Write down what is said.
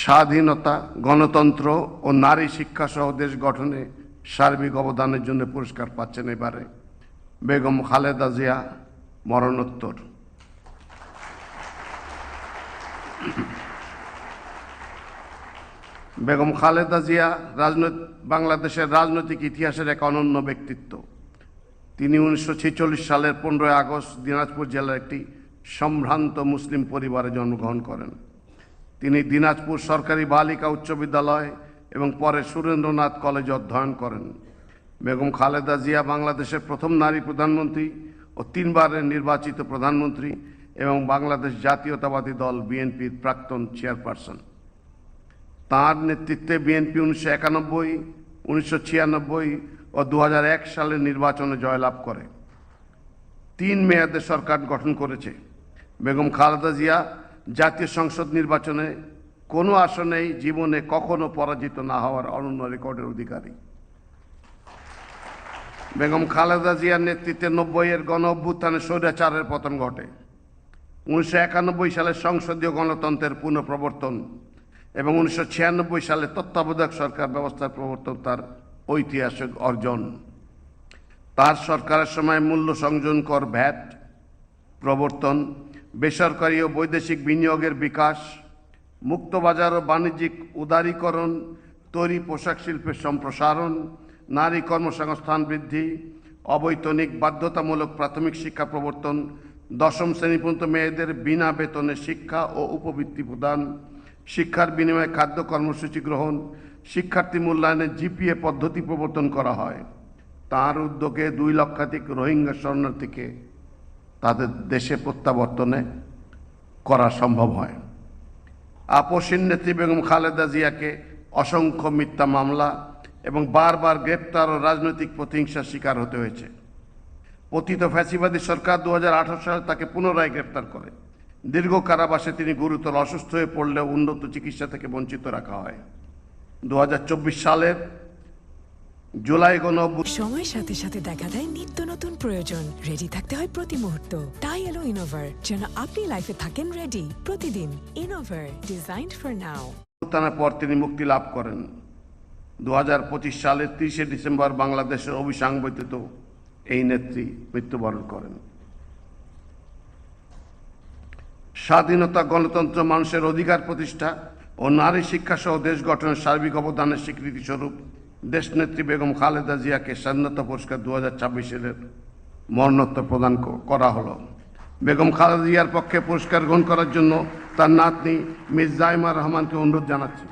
স্বাধীনতা, গণতন্ত্র ও নারী শিক্ষা সহ দেশ গঠনে সার্বিক অবদানের জন্য পুরস্কার পাচ্ছেন এবারে বেগম খালেদা জিয়া মরণোত্তর। বেগম খালেদা জিয়া বাংলাদেশের রাজনৈতিক ইতিহাসের এক অনন্য ব্যক্তিত্ব। তিনি 1946 সালের 15 আগস্ট দিনাজপুর জেলার একটি সম্ভ্রান্ত মুসলিম পরিবারে জন্মগ্রহণ করেন। তিনি দিনাজপুর সরকারি বালিকা উচ্চ বিদ্যালয় এবং পরে সুরেন্দ্রনাথ কলেজে অধ্যয়ন করেন। বেগম খালেদা জিয়া বাংলাদেশের প্রথম নারী প্রধানমন্ত্রী ও 3 বারের নির্বাচিত প্রধানমন্ত্রী এবং বাংলাদেশ জাতীয়তাবাদী দল বিএনপির প্রাক্তন চেয়ারপারসন। তাঁর নেতৃত্বে বিএনপি 1991, 1996 ও 2001 সালের নির্বাচনে জয়লাভ করে 3 মেয়াদে সরকার গঠন করেছে। বেগম খালেদা জিয়া জাতীয় সংসদ নির্বাচনে কোনো আসনেই জীবনে কখনো পরাজিত না হওয়ার অনন্য রেকর্ডের অধিকারী। বেগম খালেদা জিয়ার নেতৃত্বে 90-এর গণ অভ্যুত্থানে স্বৈরাচারের পতন ঘটে। 1991 সালে সংসদীয় গণতন্ত্রের পুনঃপ্রবর্তন এবং 1996 সালে তত্ত্বাবধায়ক সরকার ব্যবস্থার প্রবর্তন তার ঐতিহাসিক অর্জন। তার সরকারের সময় মূল্য সংযোজন কর ভ্যাট প্রবর্তন, বেসরকারি ও বৈদেশিক বিনিয়োগের বিকাশ, মুক্তবাজার ও বাণিজ্যিক উদারীকরণ, তৈরি পোশাক শিল্পের সম্প্রসারণ, নারী কর্মসংস্থান বৃদ্ধি, অবৈতনিক বাধ্যতামূলক প্রাথমিক শিক্ষা প্রবর্তন, 10ম শ্রেণী পর্যন্ত মেয়েদের বিনা বেতনে শিক্ষা ও উপবৃত্তি প্রদান, শিক্ষার বিনিময়ে খাদ্য কর্মসূচি গ্রহণ, শিক্ষার্থী মূল্যায়নে জিপিএ পদ্ধতি প্রবর্তন করা হয়। তার উদ্যোগে 2 লক্ষাধিক রোহিঙ্গা শরণার্থীকে তাদের দেশে প্রত্যাবর্তনে করা সম্ভব হয়। আপসীন নেত্রী বেগম খালেদা জিয়াকে অসংখ্য মিথ্যা মামলা এবং বারবার গ্রেপ্তার ও রাজনৈতিক প্রতিহিংসার শিকার হতে হয়েছে। পতিত ফ্যাসিবাদী সরকার 2018 সালে তাকে পুনরায় গ্রেপ্তার করে। দীর্ঘ কারাবাসে তিনি গুরুতর অসুস্থ হয়ে পড়লেও উন্নত চিকিৎসা থেকে বঞ্চিত রাখা হয়। 2024 সালের জুলাই সময়ের সাথে সাথে দেখা দেয় নিত্য নতুন প্রয়োজন। রেডি থাকতে হয় প্রতি মুহূর্ত। তাই এলো ইনোভার, যেন আপনি লাইফে থাকেন রেডি প্রতিদিন। Innova, designed for now. অভ্যুত্থানের পর তিনি মুক্তি লাভ করেন। 2025 সালের 30 ডিসেম্বর বাংলাদেশের অবিসংবাদিত এই নেত্রী মৃত্যুবরণ করেন। স্বাধীনতা, গণতন্ত্র, মানুষের অধিকার প্রতিষ্ঠা ও নারী শিক্ষা সহ দেশ গঠনের সার্বিক অবদানের স্বীকৃতি স্বরূপ দেশনেত্রী বেগম খালেদা জিয়াকে স্বাধীনতা পুরস্কার 2026 মরণোত্তর প্রদান করা হলো। বেগম খালেদা জিয়ার পক্ষে পুরস্কার গ্রহণ করার জন্য তার নাতনি মিস জাইমা রহমানকে অনুরোধ জানাচ্ছি।